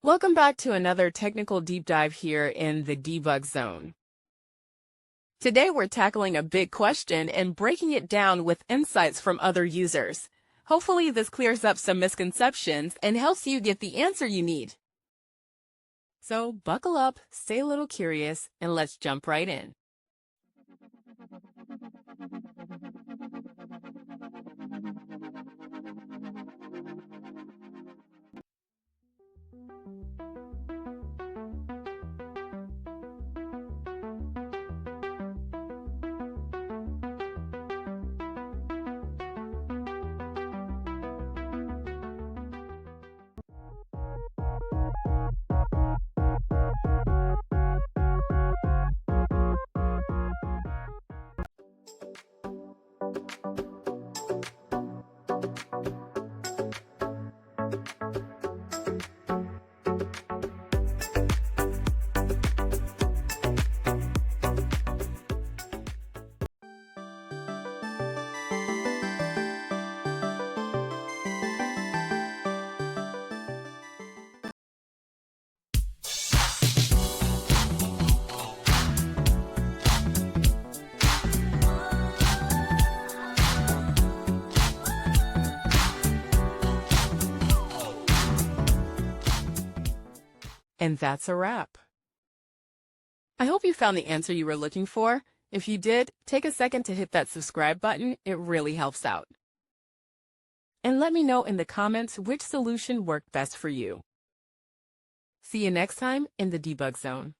Welcome back to another technical deep dive here in the debug zone. Today we're tackling a big question and breaking it down with insights from other users. Hopefully this clears up some misconceptions and helps you get the answer you need. So buckle up, stay a little curious, and let's jump right in. And that's a wrap. I hope you found the answer you were looking for. If you did, take a second to hit that subscribe button. It really helps out. And let me know in the comments which solution worked best for you. See you next time in the debug zone.